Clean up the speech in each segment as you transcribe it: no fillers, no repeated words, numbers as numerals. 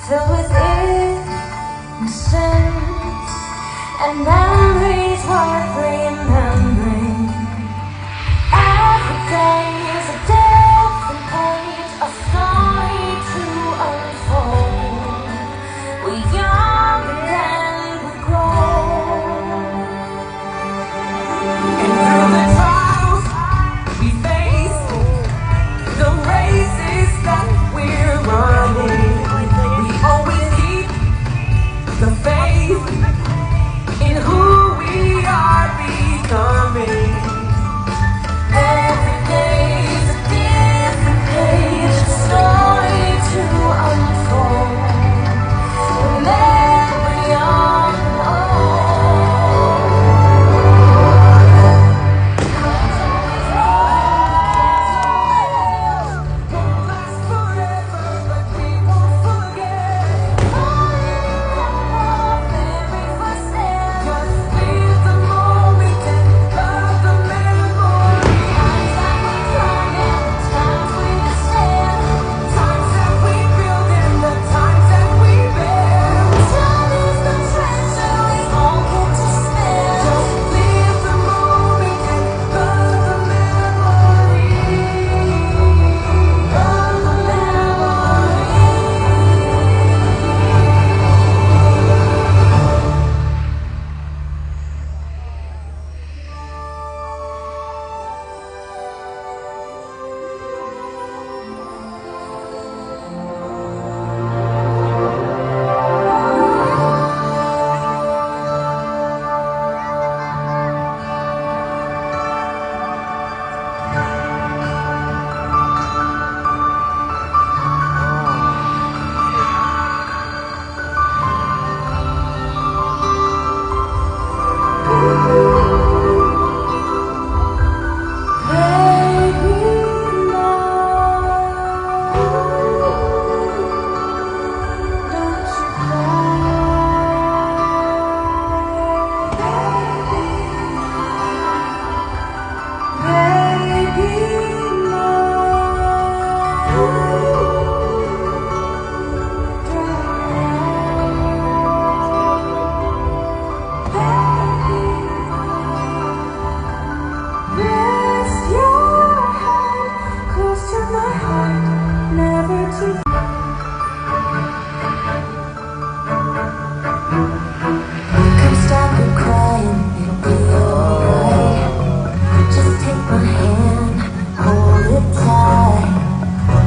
filled with innocence and memories worth remembering. Every day is a different page, a story to unfold. We're young and we grow, and through the trials we face, the races that we're running, we always keep the faith in who we are becoming. Every day is a different page, a story to unfold. Remember young and old. Won't last forever, but we won't forget. Falling off every first step. Just live the moment and love the memory. Times that we climb and the times we stand, times that we build and the times that we bear. Time is the treasure we all get to spend. Just live the moment and love the memory. Love the memory. Rest your head close to my heart, never to. Come stop your crying, it'll be alright. Just take my hand, hold it tight.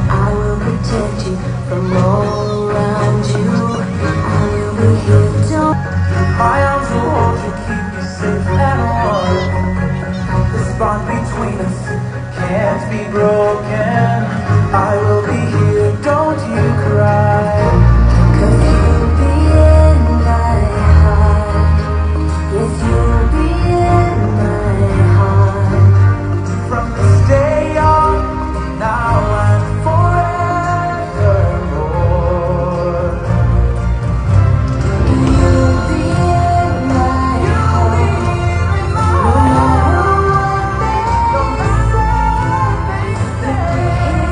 I will protect you from all around you. I will be here, don't. My arms will hold you, keep you safe and warm. This bond between us can't be broken. I will be here, don't you cry. 'Cause you'll be in my heart. Yes, you'll be in my heart. From this day on, now and forevermore. You'll be in my heart. No matter what they say, you'll be here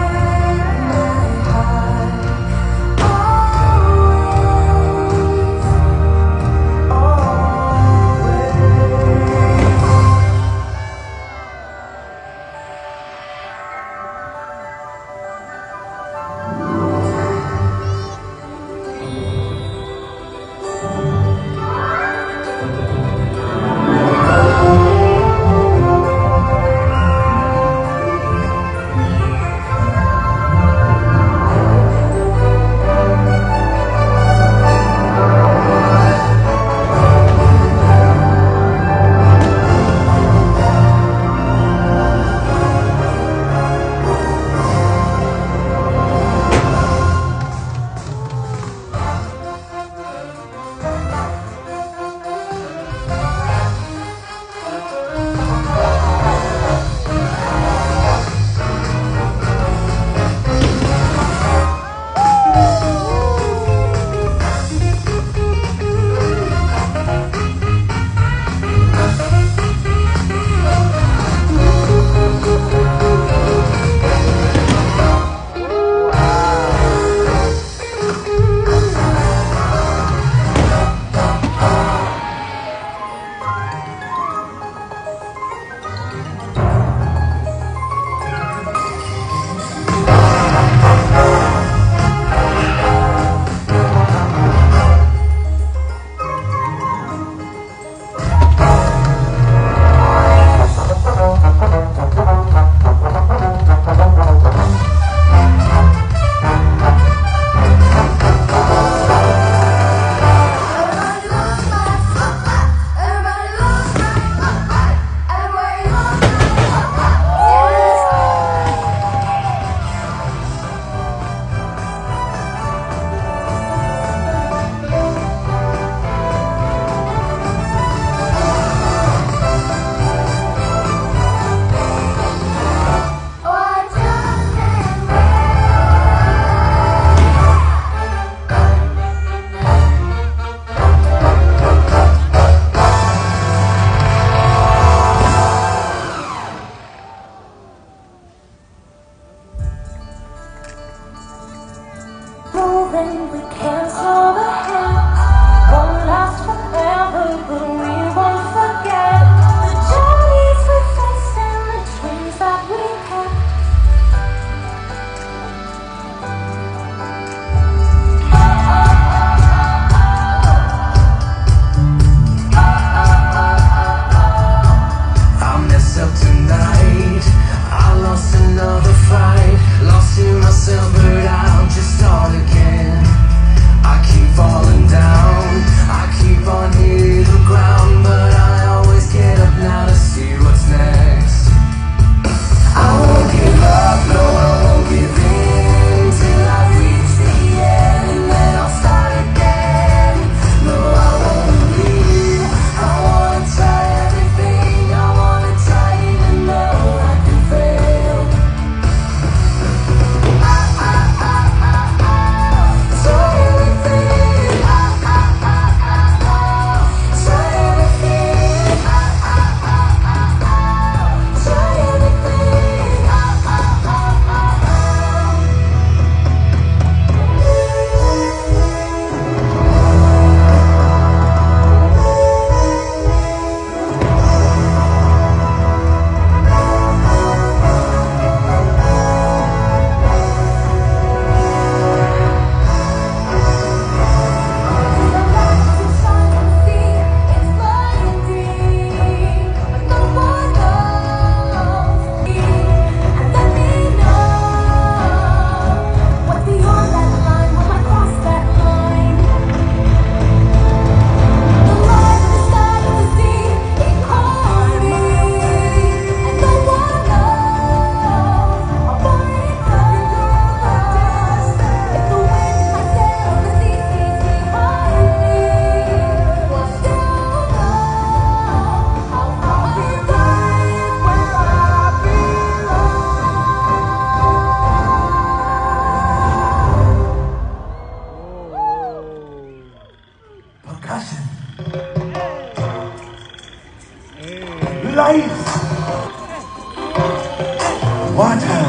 water.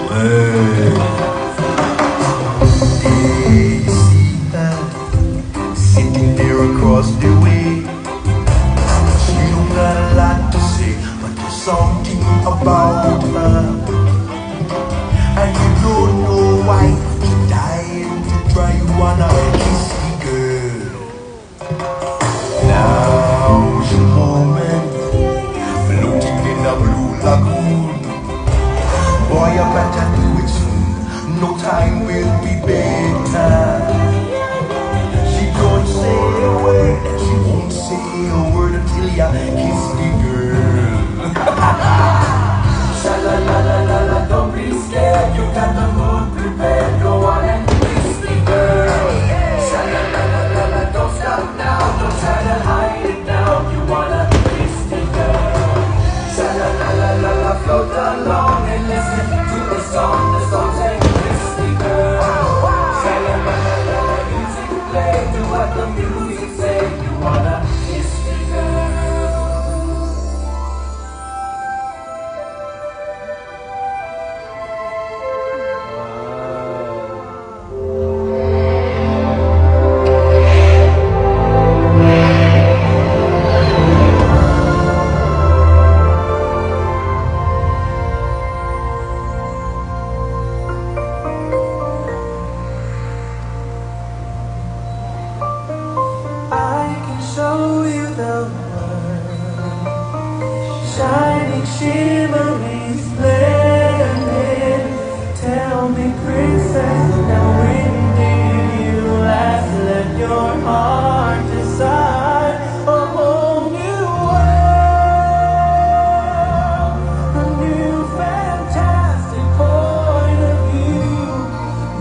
Well, hey, you see her sitting there across the way. She don't got a lot to say, but there's something about her, and you don't know why. She's dying to try. You wanna kiss the girl. Now she's moment floating in a blue lagoon. Boy, you better do it soon. No time will be better. She don't say a word, and she won't say a word until ya kiss the girl. Sha la la la la la, don't be scared. You got the mood prepared. Go on and kiss the girl. Sha la la la la la, don't stop now. Don't try to hide it now. You wanna kiss the girl. Sha la la la la la, float along and listen to the song. The song saying kiss the girl. Sha la la la la la, music play. Do what the music say. You wanna kiss the girl. I can show you the world, shining, shimmering, splendid. Tell me, princess, now when did you last let your heart decide a whole new world, a new fantastic point of view?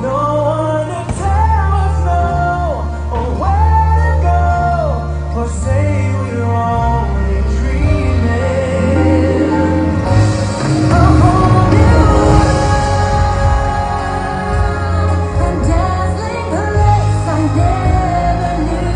No one to tell us no, or where to go, or say we're only dreaming. A whole new world, a dazzling place I never knew.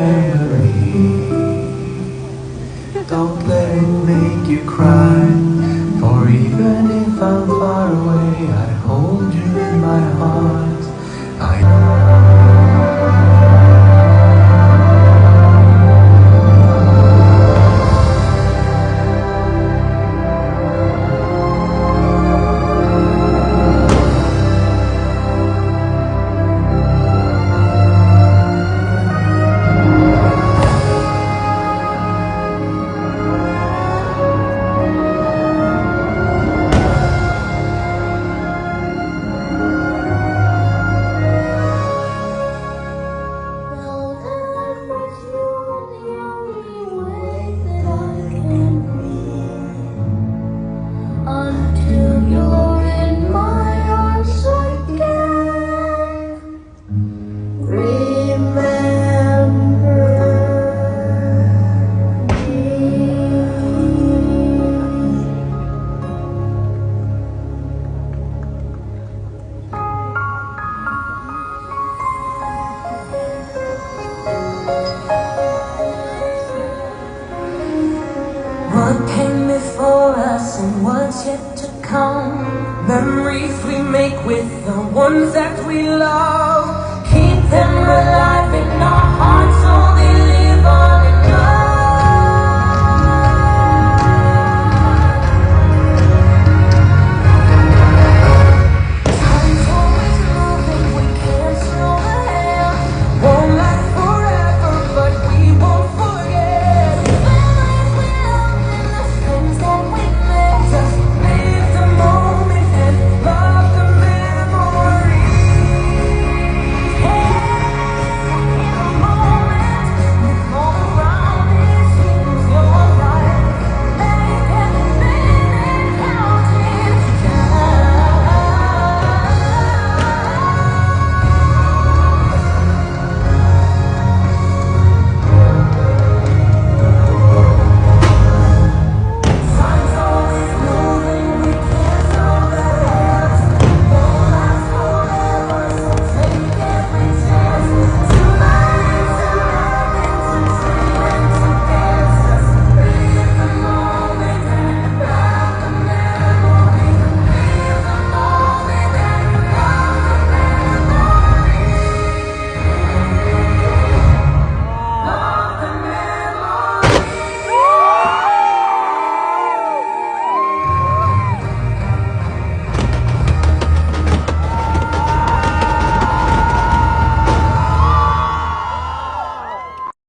memory. Don't let it make you cry. For even if I'm far away, I hold you in my heart. Now that was you, the only way that I can be. Until you're in my arms again. Remember me. What came before us and what's yet to come? Memories we make with the ones that we love. Keep them alive in our